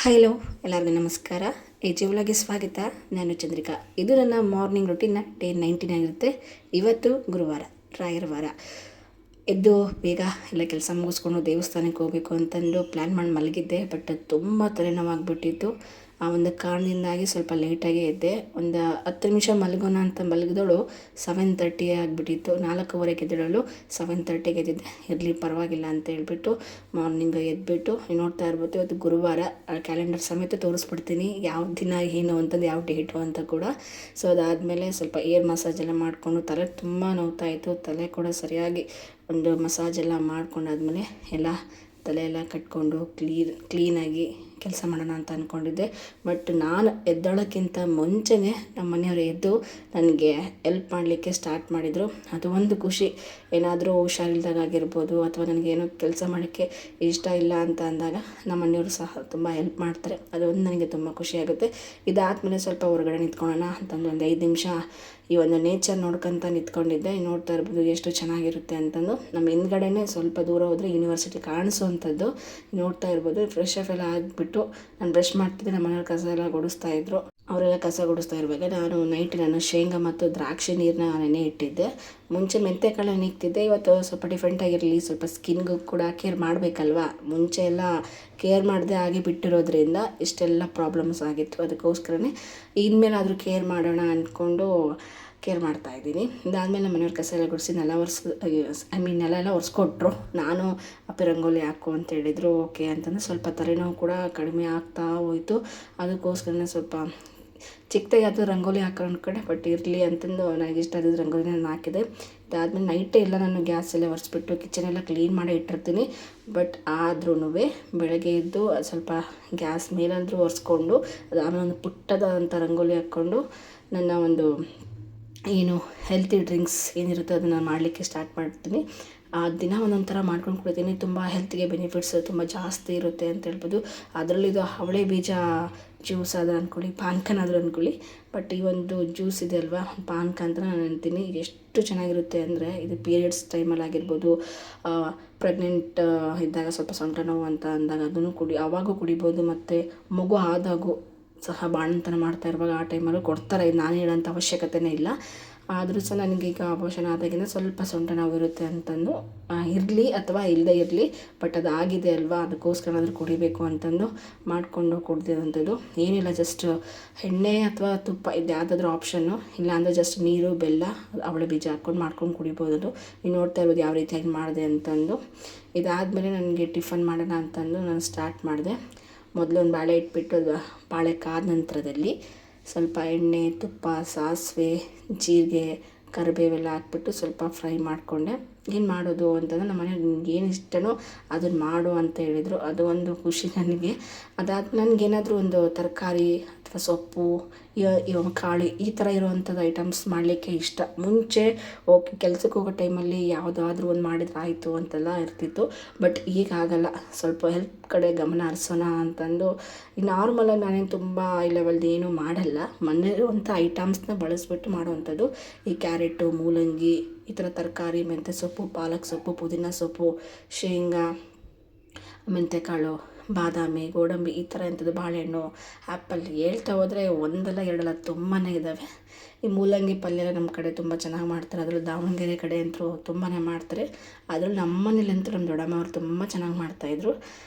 Hello, ಎಲ್ಲರಿಗೂ ನಮಸ್ಕಾರ. ಈ ಜೀವಲಾಗೆ ಸ್ವಾಗತ. ನಾನು ಚಂದ್ರಿಕಾ. ಇದು ನನ್ನ ಮಾರ್ನಿಂಗ್ ರುಟೀನ್ನ ಡೇ 19 ಆಗಿರುತ್ತೆ. ಇವತ್ತು ಗುರುವಾರ, ರಾಯರ ವಾರ. ಎದ್ದು ಬೇಗ ಎಲ್ಲ ಕೆಲಸ ಮುಗಿಸ್ಕೊಂಡು ದೇವಸ್ಥಾನಕ್ಕೆ ಹೋಗಬೇಕು ಅಂತಂದು ಪ್ಲ್ಯಾನ್ ಮಾಡಿ ಮಲಗಿದ್ದೆ. ಬಟ್ ತುಂಬ ತಲೆನೋವಾಗಿಬಿಟ್ಟಿತ್ತು. ಆ ಒಂದು ಕಾರಣದಿಂದಾಗಿ ಸ್ವಲ್ಪ ಲೇಟಾಗಿ ಎದ್ದೆ. ಒಂದು 10 ನಿಮಿಷ ಮಲಗೋಣ ಅಂತ ಮಲಗಿದವಳು 7:30 ಆಗಿಬಿಟ್ಟಿತ್ತು. 4:15 ಎದ್ದೇಳಲು 7:30ಗೆ ಎದ್ದಿದ್ದೆ. ಇರಲಿ ಪರವಾಗಿಲ್ಲ ಅಂತ ಹೇಳ್ಬಿಟ್ಟು ಮಾರ್ನಿಂಗ್ ಎದ್ಬಿಟ್ಟು ನೋಡ್ತಾ ಇರ್ಬೋದು. ಇವತ್ತು ಗುರುವಾರ, ಕ್ಯಾಲೆಂಡರ್ ಸಮೇತ ತೋರಿಸ್ಬಿಡ್ತೀನಿ ಯಾವ ದಿನ ಏನು ಅಂತಂದು, ಯಾವ ಡೇಟು ಅಂತ ಕೂಡ. ಸೊ ಅದಾದಮೇಲೆ ಸ್ವಲ್ಪ ಏರ್ ಮಸಾಜ್ ಎಲ್ಲ ಮಾಡಿಕೊಂಡು, ತಲೆ ತುಂಬ ನೋವ್ತಾ ಇತ್ತು. ತಲೆ ಕೂಡ ಸರಿಯಾಗಿ ಒಂದು ಮಸಾಜ್ ಎಲ್ಲ ಮಾಡ್ಕೊಂಡಾದ್ಮೇಲೆ ಎಲ್ಲ ತಲೆ ಎಲ್ಲ ಕಟ್ಕೊಂಡು ಕ್ಲೀನಾಗಿ ಕೆಲಸ ಮಾಡೋಣ ಅಂತ ಅಂದ್ಕೊಂಡಿದ್ದೆ. ಬಟ್ ನಾನು ಎದ್ದೋಳಕ್ಕಿಂತ ಮುಂಚೆನೇ ನಮ್ಮ ಮನೆಯವರು ಎದ್ದು ನನಗೆ ಎಲ್ಪ್ ಮಾಡಲಿಕ್ಕೆ ಸ್ಟಾರ್ಟ್ ಮಾಡಿದರು. ಅದು ಒಂದು ಖುಷಿ. ಏನಾದರೂ ಹುಷಾರಿಲ್ದಾಗ ಆಗಿರ್ಬೋದು, ಅಥವಾ ನನಗೇನೋ ಕೆಲಸ ಮಾಡೋಕ್ಕೆ ಇಷ್ಟ ಇಲ್ಲ ಅಂತ ಅಂದಾಗ ನಮ್ಮ ಮನೆಯವರು ಸಹ ತುಂಬ ಹೆಲ್ಪ್ ಮಾಡ್ತಾರೆ. ಅದೊಂದು ನನಗೆ ತುಂಬ ಖುಷಿಯಾಗುತ್ತೆ. ಇದಾದಮೇಲೆ ಸ್ವಲ್ಪ ಹೊರಗಡೆ ನಿಂತ್ಕೊಳ್ಳೋಣ ಅಂತಂದು ಒಂದು 5 ನಿಮಿಷ ಈ ಒಂದು ನೇಚರ್ ನೋಡ್ಕೊತ ನಿಂತ್ಕೊಂಡಿದ್ದೆ. ನೋಡ್ತಾ ಇರ್ಬೋದು ಎಷ್ಟು ಚೆನ್ನಾಗಿರುತ್ತೆ ಅಂತಂದು. ನಮ್ಮ ಹಿಂದ್ಗಡೆನೇ ಸ್ವಲ್ಪ ದೂರ ಹೋದರೆ ಯೂನಿವರ್ಸಿಟಿ ಕಾಣಿಸೋವಂಥದ್ದು. ನೋಡ್ತಾ ಇರ್ಬೋದು. ಫ್ರೆಶ್ ಅಪ್ ಎಲ್ಲ ಆಗಿಬಿಟ್ಟು ನಾನು ಬ್ರಷ್ ಮಾಡ್ತಿದ್ದೆ. ನಮ್ಮ ಮನೆಯವ್ರು ಕಸ ಎಲ್ಲ ಗುಡಿಸ್ತಾಯಿದ್ರು. ಅವರೆಲ್ಲ ಕಸ ಗುಡಿಸ್ತಾ ಇರುವಾಗ ನಾನು ಶೇಂಗಾ ಮತ್ತು ದ್ರಾಕ್ಷಿ ನೀರನ್ನ ನೆನೆ ಇಟ್ಟಿದ್ದೆ. ಮುಂಚೆ ಮೆಂತೆಕಾಳು ನೆನೆಕ್ತಿದ್ದೆ. ಇವತ್ತು ಸ್ವಲ್ಪ ಡಿಫ್ರೆಂಟಾಗಿರಲಿ, ಸ್ವಲ್ಪ ಸ್ಕಿನ್ಗೂ ಕೂಡ ಕೇರ್ ಮಾಡಬೇಕಲ್ವ. ಮುಂಚೆ ಎಲ್ಲ ಕೇರ್ ಮಾಡದೆ ಆಗಿ ಬಿಟ್ಟಿರೋದ್ರಿಂದ ಇಷ್ಟೆಲ್ಲ ಪ್ರಾಬ್ಲಮ್ಸ್ ಆಗಿತ್ತು. ಅದಕ್ಕೋಸ್ಕರನೇ ಇನ್ಮೇಲಾದರೂ ಕೇರ್ ಮಾಡೋಣ ಅಂದ್ಕೊಂಡು ಕೇರ್ ಮಾಡ್ತಾಯಿದ್ದೀನಿ. ಇದಾದಮೇಲೆ ನಮ್ಮ ಮನೆಯವ್ರ ಕಸ ಎಲ್ಲ ಗುಡಿಸಿ ನೆಲ ಎಲ್ಲ ಒರೆಸ್ಕೊಟ್ರು. ನಾನು ಅಪ್ಪಿ ರಂಗೋಲಿ ಹಾಕು ಅಂತ ಹೇಳಿದರು. ಓಕೆ ಅಂತಂದರೆ ಸ್ವಲ್ಪ ತಲೆನೋವು ಕೂಡ ಕಡಿಮೆ ಆಗ್ತಾ ಹೋಯಿತು. ಅದಕ್ಕೋಸ್ಕರನೇ ಸ್ವಲ್ಪ ಚಿಕ್ಕದಾಗಿ ಅದು ರಂಗೋಲಿ ಹಾಕೋಣ ಕಡೆ. ಬಟ್ ಇರಲಿ ಅಂತಂದು ನನಗೆ ಇಷ್ಟ ಆದಿದ್ದು ರಂಗೋಲಿನ ನಾನು ಹಾಕಿದೆ. ಇದಾದಮೇಲೆ ನೈಟೇ ಎಲ್ಲ ನಾನು ಗ್ಯಾಸ್ ಎಲ್ಲ ಒರೆಸ್ಬಿಟ್ಟು ಕಿಚನೆಲ್ಲ ಕ್ಲೀನ್ ಮಾಡಿ ಇಟ್ಟಿರ್ತೀನಿ. ಬಟ್ ಆದ್ರೂ ಬೆಳಗ್ಗೆ ಎದ್ದು ಸ್ವಲ್ಪ ಗ್ಯಾಸ್ ಮೇಲಾದರೂ ಒರೆಸ್ಕೊಂಡು, ಅದಾದಮೇಲೆ ಒಂದು ಪುಟ್ಟದಂಥ ರಂಗೋಲಿ ಹಾಕ್ಕೊಂಡು ನನ್ನ ಒಂದು ಏನು ಹೆಲ್ತಿ ಡ್ರಿಂಕ್ಸ್ ಏನಿರುತ್ತೆ ಅದನ್ನು ಮಾಡಲಿಕ್ಕೆ ಸ್ಟಾರ್ಟ್ ಮಾಡ್ತೀನಿ. ಆ ದಿನ ಒಂದೊಂಥರ ಮಾಡ್ಕೊಂಡು ಕುಡಿತೀನಿ. ತುಂಬ ಹೆಲ್ತ್ಗೆ ಬೆನಿಫಿಟ್ಸ್ ತುಂಬ ಜಾಸ್ತಿ ಇರುತ್ತೆ ಅಂತ ಹೇಳ್ಬೋದು. ಅದರಲ್ಲಿ ಇದು ಅವಳೆ ಬೀಜ ಜ್ಯೂಸ್ ಆದ ಅಂದ್ಕೊಳ್ಳಿ, ಪಾನ್ಕನಾದರೂ ಅಂದ್ಕೊಳ್ಳಿ. ಬಟ್ ಈ ಒಂದು ಜ್ಯೂಸ್ ಇದೆ ಅಲ್ವಾ, ಪಾನ್ಕ ಅಂತ ನಾನು ಅಂತೀನಿ. ಎಷ್ಟು ಚೆನ್ನಾಗಿರುತ್ತೆ ಅಂದರೆ, ಇದು ಪೀರಿಯಡ್ಸ್ ಟೈಮಲ್ಲಿ ಆಗಿರ್ಬೋದು, ಪ್ರೆಗ್ನೆಂಟ್ ಇದ್ದಾಗ ಸ್ವಲ್ಪ ಸೊಂಟ ನೋವು ಅಂತ ಅಂದಾಗ ಅದನ್ನು ಆವಾಗೂ ಕುಡಿಬೋದು. ಮತ್ತು ಮಗು ಆದಾಗೂ ಸಹ ಬಾಣಂತನ ಮಾಡ್ತಾ ಇರುವಾಗ ಆ ಟೈಮಲ್ಲೂ ಕೊಡ್ತಾರೆ. ನಾನು ಹೇಳೋಂಥ ಅವಶ್ಯಕತೆಯೇ ಇಲ್ಲ. ಆದರೂ ಸಹ ನನಗೀಗ ಅಬೋಷನ್ ಆದಾಗಿಂದ ಸ್ವಲ್ಪ ಸೊಂಟ ನೋವಿರುತ್ತೆ ಅಂತಂದು, ಇರಲಿ ಅಥವಾ ಇಲ್ಲದೆ ಇರಲಿ, ಬಟ್ ಅದು ಆಗಿದೆ ಅಲ್ವಾ, ಅದಕ್ಕೋಸ್ಕರ ಕುಡಿಬೇಕು ಅಂತಂದು ಮಾಡಿಕೊಂಡು ಕುಡ್ದಿರೋಂಥದ್ದು. ಏನಿಲ್ಲ, ಜಸ್ಟ್ ಎಣ್ಣೆ ಅಥವಾ ತುಪ್ಪ ಇದು ಯಾವುದಾದ್ರೂ ಆಪ್ಷನ್ನು. ಇಲ್ಲಾಂದರೆ ಜಸ್ಟ್ ನೀರು, ಬೆಲ್ಲ, ಅವಳೆ ಬೀಜ ಹಾಕ್ಕೊಂಡು ಮಾಡ್ಕೊಂಡು ಕುಡಿಬೋದು. ನೀವು ನೋಡ್ತಾ ಇರ್ಬೋದು ಯಾವ ರೀತಿಯಾಗಿ ಮಾಡಿದೆ ಅಂತಂದು. ಇದಾದಮೇಲೆ ನನಗೆ ಟಿಫನ್ ಮಾಡೋಣ ಅಂತಂದು ನಾನು ಸ್ಟಾರ್ಟ್ ಮಾಡಿದೆ. ಮೊದಲು ಒಂದು ಬಾಳೆ ಇಟ್ಬಿಟ್ಟು, ಬಾಳೆ ಕಾದ ನಂತರದಲ್ಲಿ ಸ್ವಲ್ಪ ಎಣ್ಣೆ, ತುಪ್ಪ, ಸಾಸಿವೆ, ಜೀರಿಗೆ, ಕರಿಬೇವೆಲ್ಲ ಹಾಕ್ಬಿಟ್ಟು ಸ್ವಲ್ಪ ಫ್ರೈ ಮಾಡಿಕೊಂಡೆ. ಏನು ಮಾಡೋದು ಅಂತಂದರೆ ನಮ್ಮ ಮನೆಯವ್ರು ನಿಮ್ಗೆ ಏನು ಇಷ್ಟನೋ ಅದನ್ನು ಮಾಡು ಅಂತ ಹೇಳಿದರು. ಅದು ಒಂದು ಖುಷಿ ನನಗೆ. ಅದಾದ ನನಗೇನಾದರೂ ಒಂದು ತರಕಾರಿ ಅಥವಾ ಸೊಪ್ಪು, ಕಾಳು ಈ ಥರ ಇರೋವಂಥದ್ದು ಐಟಮ್ಸ್ ಮಾಡಲಿಕ್ಕೆ ಇಷ್ಟ. ಮುಂಚೆ ಓಕೆ, ಕೆಲ್ಸಕ್ಕೆ ಹೋಗೋ ಟೈಮಲ್ಲಿ ಯಾವುದಾದ್ರೂ ಒಂದು ಮಾಡಿದ್ರೆ ಆಯಿತು ಅಂತೆಲ್ಲ ಇರ್ತಿತ್ತು. ಬಟ್ ಈಗ ಆಗಲ್ಲ. ಸ್ವಲ್ಪ ಹೆಲ್ತ್ ಕಡೆ ಗಮನ ಹರಿಸೋಣ ಅಂತಂದು ಈ ನಾರ್ಮಲಾಗಿ ನಾನೇನು ತುಂಬ ಹೈ ಲೆವೆಲ್ದು ಏನೂ ಮಾಡಲ್ಲ. ಮನೆಯಲ್ಲಿರುವಂಥ ಐಟಮ್ಸ್ನ ಬಳಸಿಬಿಟ್ಟು ಮಾಡುವಂಥದ್ದು. ಈ ಕ್ಯಾರೆಟು, ಮೂಲಂಗಿ, ಈ ಥರ ತರಕಾರಿ, ಮೆಂತ್ಯ ಸೊಪ್ಪು, ಪಾಲಕ್ ಸೊಪ್ಪು, ಪುದೀನ ಸೊಪ್ಪು, ಶೇಂಗಾ, ಮೆಂತ್ಯಕಾಳು, ಬಾದಾಮಿ, ಗೋಡಂಬಿ, ಈ ಥರ ಎಂಥದ್ದು, ಬಾಳೆಹಣ್ಣು, ಆ್ಯಪಲ್, ಹೇಳ್ತಾ ಹೋದರೆ ಒಂದಲ್ಲ ಎರಡಲ್ಲ ತುಂಬಾ ಇದ್ದಾವೆ. ಈ ಮೂಲಂಗಿ ಪಲ್ಯ ನಮ್ಮ ಕಡೆ ತುಂಬ ಚೆನ್ನಾಗಿ ಮಾಡ್ತಾರೆ. ಅದರಲ್ಲಿ ದಾವಣಗೆರೆ ಕಡೆ ಅಂತೂ ತುಂಬಾ ಮಾಡ್ತಾರೆ. ಅದರಲ್ಲಿ ನಮ್ಮ ಮನೇಲಂತೂ ನಮ್ಮ ದೊಡ್ಡಮ್ಮ ಅವ್ರು ತುಂಬ ಚೆನ್ನಾಗಿ ಮಾಡ್ತಾಯಿದ್ರು.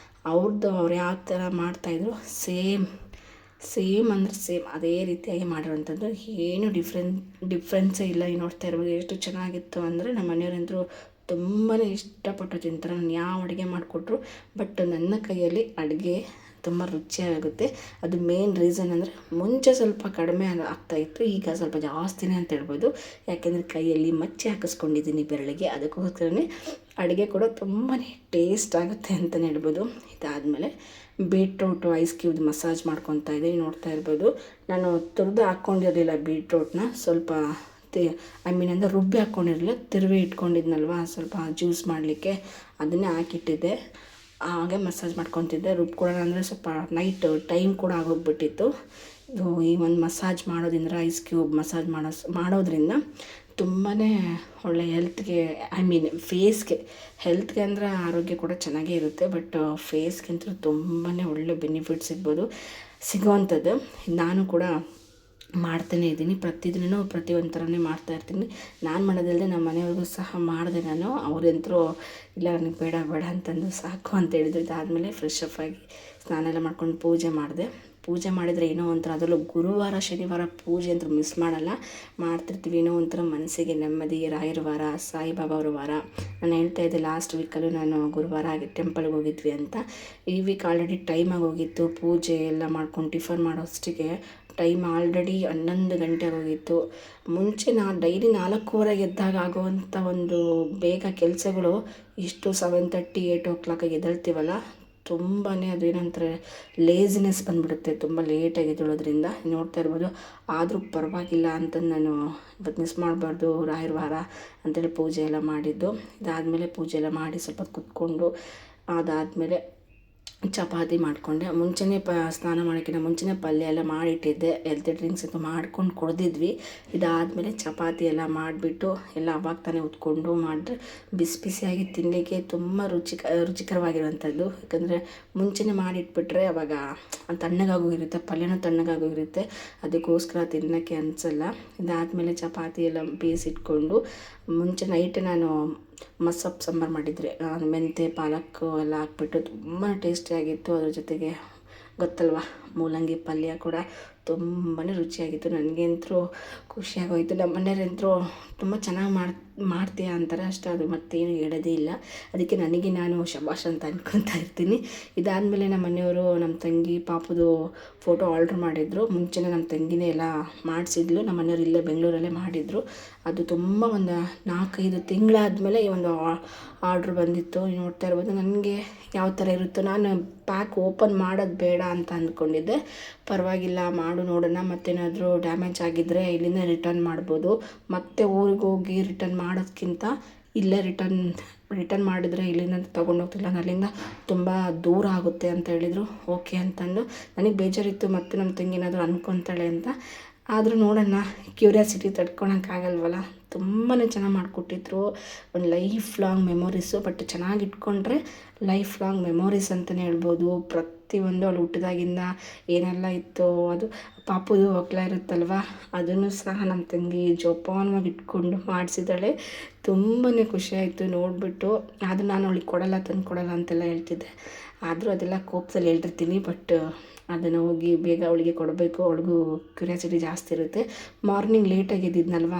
ಅವ್ರು ಯಾವ ಥರ ಮಾಡ್ತಾಯಿದ್ರು ಸೇಮ್ ಅಂದರೆ ಸೇಮ್ ಅದೇ ರೀತಿಯಾಗಿ ಮಾಡಿರೋವಂಥದ್ದು. ಏನು ಡಿಫ್ರೆನ್ಸೇ ಇಲ್ಲ. ಈಗ ನೋಡ್ತಾ ಇರ್ಬೋದು ಎಷ್ಟು ಚೆನ್ನಾಗಿತ್ತು ಅಂದರೆ, ನಮ್ಮ ಮನೆಯವರಂತೂ ತುಂಬಾ ಇಷ್ಟಪಟ್ಟು ತಿಂತಾರೆ. ನಾನು ಯಾವ ಅಡುಗೆ ಮಾಡಿಕೊಟ್ರು. ಬಟ್ ನನ್ನ ಕೈಯಲ್ಲಿ ಅಡುಗೆ ತುಂಬ ರುಚಿಯಾಗುತ್ತೆ. ಅದು ಮೇನ್ ರೀಸನ್ ಅಂದರೆ, ಮುಂಚೆ ಸ್ವಲ್ಪ ಕಡಿಮೆ ಆಗ್ತಾಯಿತ್ತು, ಈಗ ಸ್ವಲ್ಪ ಜಾಸ್ತಿನೇ ಅಂತ ಹೇಳ್ಬೋದು. ಯಾಕೆಂದರೆ ಕೈಯಲ್ಲಿ ಮಚ್ಚೆ ಹಾಕಿಸ್ಕೊಂಡಿದ್ದೀನಿ ಬೆರಳಿಗೆ. ಅದಕ್ಕೋಸ್ಕರನೇ ಅಡುಗೆ ಕೂಡ ತುಂಬಾ ಟೇಸ್ಟ್ ಆಗುತ್ತೆ ಅಂತಲೇ ಹೇಳ್ಬೋದು. ಇದಾದಮೇಲೆ ಬೀಟ್ರೂಟು ಐಸ್ ಕ್ಯೂಬ್ ಮಸಾಜ್ ಮಾಡ್ಕೊತಾ ಇದ್ದೀನಿ. ನೋಡ್ತಾ ಇರ್ಬೋದು, ನಾನು ತುರಿದು ಹಾಕ್ಕೊಂಡಿರಲಿಲ್ಲ ಬೀಟ್ರೂಟ್ನ. ಸ್ವಲ್ಪ ಅಂದರೆ ರುಬ್ಬಿ ಹಾಕ್ಕೊಂಡಿರಲಿಲ್ಲ, ತಿರುವಿ ಇಟ್ಕೊಂಡಿದ್ನಲ್ವ ಸ್ವಲ್ಪ ಜ್ಯೂಸ್ ಮಾಡಲಿಕ್ಕೆ, ಅದನ್ನೇ ಹಾಕಿಟ್ಟಿದ್ದೆ. ಹಾಗೆ ಮಸಾಜ್ ಮಾಡ್ಕೊತಿದ್ದೆ. ರುಬ್ಕೊಡೋಣ ಅಂದರೆ ಸ್ವಲ್ಪ ನೈಟ್ ಟೈಮ್ ಕೂಡ ಆಗೋಗ್ಬಿಟ್ಟಿತ್ತು. ಈ ಒಂದು ಮಸಾಜ್ ಮಾಡೋದ್ರಿಂದ, ಐಸ್ ಕ್ಯೂಬ್ ಮಸಾಜ್ ಮಾಡೋದ್ರಿಂದ ತುಂಬಾ ಒಳ್ಳೆ ಹೆಲ್ತ್ಗೆ, ಐ ಮೀನ್ ಫೇಸ್ಗೆ, ಹೆಲ್ತ್ಗೆ ಅಂದರೆ ಆರೋಗ್ಯ ಕೂಡ ಚೆನ್ನಾಗೇ ಇರುತ್ತೆ, ಬಟ್ ಫೇಸ್ಗಂತೂ ತುಂಬಾ ಒಳ್ಳೆ ಬೆನಿಫಿಟ್ ಸಿಗೋವಂಥದ್ದು. ನಾನು ಕೂಡ ಮಾಡ್ತಾನೇ ಇದ್ದೀನಿ, ಪ್ರತಿದಿನ ಪ್ರತಿಯೊಂದು ಥರನೇ ಮಾಡ್ತಾಯಿರ್ತೀನಿ. ನಾನು ಮಾಡೋದಲ್ಲದೆ ನಮ್ಮ ಮನೆಯವ್ರಿಗೂ ಸಹ ಮಾಡಿದೆ. ನಾನು ಅವರಂತರೂ ಇಲ್ಲ ನನಗೆ ಬೇಡ ಬೇಡ ಅಂತಂದು ಸಾಕು ಅಂತ ಹೇಳಿದ್ರು. ಇದಾದಮೇಲೆ ಫ್ರೆಶ್ ಅಪ್ ಆಗಿ ಸ್ನಾನ ಎಲ್ಲ ಮಾಡ್ಕೊಂಡು ಪೂಜೆ ಮಾಡಿದೆ. ಪೂಜೆ ಮಾಡಿದರೆ ಏನೋ ಒಂಥರ, ಅದರಲ್ಲೂ ಗುರುವಾರ ಶನಿವಾರ ಪೂಜೆ ಅಂತ ಮಿಸ್ ಮಾಡಲ್ಲ, ಮಾಡ್ತಿರ್ತೀವಿ. ಏನೋ ಒಂಥರ ಮನಸ್ಸಿಗೆ ನೆಮ್ಮದಿ. ರಾಯರ ವಾರ, ಸಾಯಿಬಾಬಾ ಅವರ ವಾರ. ನಾನು ಹೇಳ್ತಾ ಇದ್ದೆ ಲಾಸ್ಟ್ ವೀಕಲ್ಲೂ ನಾನು ಗುರುವಾರ ಟೆಂಪಲ್ಗೆ ಹೋಗಿದ್ವಿ ಅಂತ. ಈ ವೀಕ್ ಆಲ್ರೆಡಿ ಟೈಮ್ ಆಗೋಗಿತ್ತು. ಪೂಜೆ ಎಲ್ಲ ಮಾಡ್ಕೊಂಡು ಟಿಫನ್ ಮಾಡೋಷ್ಟಿಗೆ ಟೈಮ್ ಆಲ್ರೆಡಿ 11 ಗಂಟೆ ಆಗೋಗಿತ್ತು. ಮುಂಚೆ ನಾನು ಡೈಲಿ 4:15 ಎದ್ದಾಗ ಆಗುವಂಥ ಒಂದು ಬೇಗ ಕೆಲಸಗಳು ಇಷ್ಟು 7:30 8 o'clock ಎದ್ದೇಳ್ತೀವಲ್ಲ, ತುಂಬಾ ಅದೇನಂತಾರೆ ಲೇಜಿನೆಸ್ ಬಂದುಬಿಡುತ್ತೆ ತುಂಬ ಲೇಟಾಗಿ ಎದ್ದೇಳೋದ್ರಿಂದ. ನೋಡ್ತಾ ಇರ್ಬೋದು. ಆದರೂ ಪರವಾಗಿಲ್ಲ ಅಂತಂದು ನಾನು ಇವತ್ತು ಮಿಸ್ ಮಾಡಬಾರ್ದು ರಾಯರ ವಾರ ಅಂತೇಳಿ ಪೂಜೆ ಎಲ್ಲ ಮಾಡಿದ್ದು. ಇದಾದಮೇಲೆ ಪೂಜೆ ಎಲ್ಲ ಮಾಡಿ ಸ್ವಲ್ಪ ಕೂತ್ಕೊಂಡು, ಅದಾದಮೇಲೆ ಚಪಾತಿ ಮಾಡಿಕೊಂಡೆ. ಮುಂಚೆನೇ ಸ್ನಾನ ಮಾಡೋಕ್ಕಿಂತ ಮುಂಚೆನೇ ಪಲ್ಯ ಎಲ್ಲ ಮಾಡಿಟ್ಟಿದ್ದೆ. ಹೆಲ್ತಿ ಡ್ರಿಂಕ್ಸ್ ಇದು ಮಾಡ್ಕೊಂಡು ಕುಡ್ದಿದ್ವಿ. ಇದಾದಮೇಲೆ ಚಪಾತಿ ಎಲ್ಲ ಮಾಡಿಬಿಟ್ಟು ಎಲ್ಲ ಅವಾಗ ತಾನೇ ಉತ್ಕೊಂಡು ಮಾಡಿದ್ರೆ ಬಿಸಿ ಬಿಸಿಯಾಗಿ ತಿನ್ನಲಿಕ್ಕೆ ತುಂಬ ರುಚಿಕರವಾಗಿರುವಂಥದ್ದು. ಯಾಕಂದರೆ ಮುಂಚೆನೇ ಮಾಡಿಟ್ಬಿಟ್ರೆ ಅವಾಗ ತಣ್ಣಗಾಗೋಗಿರುತ್ತೆ, ಪಲ್ಯನೂ ತಣ್ಣಗಾಗೋಗಿರುತ್ತೆ, ಅದಕ್ಕೋಸ್ಕರ ತಿನ್ನೋಕ್ಕೆ ಅನಿಸಲ್ಲ. ಇದಾದಮೇಲೆ ಚಪಾತಿ ಎಲ್ಲ ಬೇಯಿಸಿಟ್ಕೊಂಡು, ಮುಂಚೆ ನೈಟ್ ನಾನು ಮಸ್ಸೊಪ್ಪು ಸಾಂಬಾರು ಮಾಡಿದರೆ, ಮೆಂತೆ ಪಾಲಕ್ ಎಲ್ಲ ಹಾಕ್ಬಿಟ್ಟು ತುಂಬ ಟೇಸ್ಟಿಯಾಗಿತ್ತು. ಅದ್ರ ಜೊತೆಗೆ ಗೊತ್ತಲ್ವ ಮೂಲಂಗಿ ಪಲ್ಯ ಕೂಡ ತುಂಬಾ ರುಚಿಯಾಗಿತ್ತು. ನನಗಂತೂ ಖುಷಿಯಾಗೋಯಿತು. ನಮ್ಮ ಮನೆಯವರಂತರೂ ತುಂಬ ಚೆನ್ನಾಗಿ ಮಾಡ್ತೀಯ ಅಂತಾರೆ ಅಷ್ಟೇ, ಅದು ಮತ್ತೇನು ಹೇಳೋದೇ ಇಲ್ಲ. ಅದಕ್ಕೆ ನನಗೆ ನಾನು ಶಬಾಷ್ ಅಂತ ಅನ್ಕೊತಾ ಇರ್ತೀನಿ. ಇದಾದಮೇಲೆ ನಮ್ಮ ಮನೆಯವರು ನಮ್ಮ ತಂಗಿ ಪಾಪದು ಫೋಟೋ ಆರ್ಡ್ರ್ ಮಾಡಿದರು. ಮುಂಚೆನೇ ನಮ್ಮ ತಂಗಿನೇ ಎಲ್ಲ ಮಾಡಿಸಿದ್ಲು. ನಮ್ಮ ಮನೆಯವರು ಇಲ್ಲೇ ಬೆಂಗಳೂರಲ್ಲೇ ಮಾಡಿದರು. ಅದು ತುಂಬ ಒಂದು 4-5 ತಿಂಗಳಾದಮೇಲೆ ಈ ಒಂದು ಆರ್ಡ್ರ್ ಬಂದಿತ್ತು. ನೋಡ್ತಾ ಇರ್ಬೋದು ನನಗೆ ಯಾವ ಥರ ಇರುತ್ತೋ. ನಾನು ಪ್ಯಾಕ್ ಓಪನ್ ಮಾಡೋದು ಬೇಡ ಅಂತ ಅಂದ್ಕೊಂಡಿದ್ದೆ. ಪರವಾಗಿಲ್ಲ ಮಾಡು ನೋಡೋಣ, ಮತ್ತೇನಾದರೂ ಡ್ಯಾಮೇಜ್ ಆಗಿದ್ದರೆ ಇಲ್ಲಿಂದ ರಿಟರ್ನ್ ಮಾಡ್ಬೋದು. ಮತ್ತೆ ಊರಿಗೆ ಹೋಗಿ ರಿಟರ್ನ್ ಮಾಡೋದಕ್ಕಿಂತ ಇಲ್ಲೇ ರಿಟರ್ನ್ ಮಾಡಿದರೆ ಇಲ್ಲಿಂದ ತೊಗೊಂಡೋಗ್ತಿಲ್ಲ, ಅಲ್ಲಿಂದ ತುಂಬ ದೂರ ಆಗುತ್ತೆ ಅಂತ ಹೇಳಿದರು. ಓಕೆ ಅಂತಂದು ನನಗೆ ಬೇಜಾರಿತ್ತು, ಮತ್ತೆ ನಮ್ಮ ತಂಗಿ ಏನಾದರೂ ಅಂದ್ಕೊತಾಳೆ ಅಂತ. ಆದರೂ ನೋಡೋಣ, ಕ್ಯೂರಿಯಾಸಿಟಿ ತಡ್ಕೊಳಕ್ಕಾಗಲ್ವಲ್ಲ. ತುಂಬಾ ಚೆನ್ನಾಗಿ ಮಾಡಿಕೊಟ್ಟಿದ್ರು. ಒಂದು ಲೈಫ್ ಲಾಂಗ್ ಮೆಮೊರೀಸು. ಬಟ್ ಚೆನ್ನಾಗಿ ಇಟ್ಕೊಂಡ್ರೆ ಲೈಫ್ ಲಾಂಗ್ ಮೆಮೊರೀಸ್ ಅಂತಲೇ ಹೇಳ್ಬೋದು. ಪ್ರತಿಯೊಂದು ಅವಳು ಹುಟ್ಟಿದಾಗಿಂದ ಏನೆಲ್ಲ ಇತ್ತು, ಅದು ಪಾಪುದು ಒಕ್ಲ ಇರುತ್ತಲ್ವ, ಅದನ್ನು ಸಹ ನಮ್ಮ ತಂಗಿ ಜೋಪಾನವಾಗಿ ಇಟ್ಕೊಂಡು ಮಾಡಿಸಿದ್ದಾಳೆ. ತುಂಬಾ ಖುಷಿಯಾಯಿತು ನೋಡಿಬಿಟ್ಟು. ಅದು ನಾನು ಅವಳಿಗೆ ತಂದು ಕೊಡಲ್ಲ ಅಂತೆಲ್ಲ ಹೇಳ್ತಿದ್ದೆ. ಆದರೂ ಅದೆಲ್ಲ ಕೋಪದಲ್ಲಿ ಹೇಳ್ತಿರ್ತೀನಿ. ಬಟ್ ಅದನ್ನು ಹೋಗಿ ಬೇಗ ಅವಳಿಗೆ ಕೊಡಬೇಕು, ಅವಳಿಗೂ ಕ್ಯೂರಿಯಾಸಿಟಿ ಜಾಸ್ತಿ ಇರುತ್ತೆ. ಮಾರ್ನಿಂಗ್ ಲೇಟಾಗಿ ಎದ್ದಿದ್ನಲ್ವ,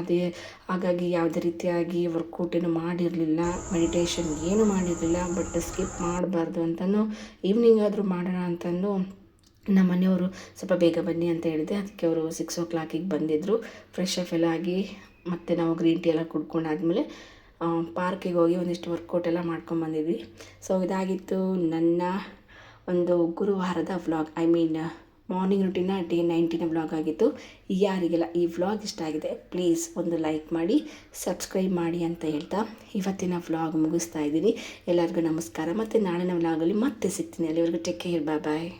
ಹಾಗಾಗಿ ಯಾವುದೇ ರೀತಿಯಾಗಿ ವರ್ಕೌಟ್ ಏನು ಮಾಡಿರಲಿಲ್ಲ, ಮೆಡಿಟೇಷನ್ ಏನೂ ಮಾಡಿರಲಿಲ್ಲ. ಬಟ್ ಸ್ಕಿಪ್ ಮಾಡಬಾರ್ದು ಅಂತಲೂ ಈವ್ನಿಂಗ್ ಆದರೂ ಮಾಡೋಣ ಅಂತಂದು ನಮ್ಮ ಮನೆಯವರು ಸ್ವಲ್ಪ ಬೇಗ ಬನ್ನಿ ಅಂತ ಹೇಳಿದೆ. ಅದಕ್ಕೆ ಅವರು 6 o'clock ಬಂದಿದ್ದರು. ಫ್ರೆಶ್ ಅಪ್ ಎಲ್ಲ ಆಗಿ ಮತ್ತು ನಾವು ಗ್ರೀನ್ ಟೀ ಎಲ್ಲ ಕುಡ್ಕೊಂಡಾದ್ಮೇಲೆ ಪಾರ್ಕಿಗೆ ಹೋಗಿ ಒಂದಿಷ್ಟು ವರ್ಕೌಟ್ ಎಲ್ಲ ಮಾಡ್ಕೊಂಬಂದಿದ್ವಿ. ಸೊ ಇದಾಗಿತ್ತು ನನ್ನ ಒಂದು ಗುರುವಾರದ vlog, I mean morning routine day 19 vlog ಆಗಿತ್ತು. ಯಾರಿಗೆಲ್ಲ ಈ ವ್ಲಾಗ್ ಇಷ್ಟ ಆಗಿದೆ ಪ್ಲೀಸ್ ಒಂದು ಲೈಕ್ ಮಾಡಿ, ಸಬ್ಸ್ಕ್ರೈಬ್ ಮಾಡಿ ಅಂತ ಹೇಳ್ತಾ ಇವತ್ತಿನ ವ್ಲಾಗ್ ಮುಗಿಸ್ತಾ ಇದ್ದೀನಿ. ಎಲ್ಲರಿಗೂ ನಮಸ್ಕಾರ. ಮತ್ತು ನಾಳಿನ ವ್ಲಾಗಲ್ಲಿ ಮತ್ತೆ ಸಿಗ್ತೀನಿ. ಅಲ್ಲಿವರೆಗೂ ಟೇಕ್ ಕೇರ್, ಬಾಯ್.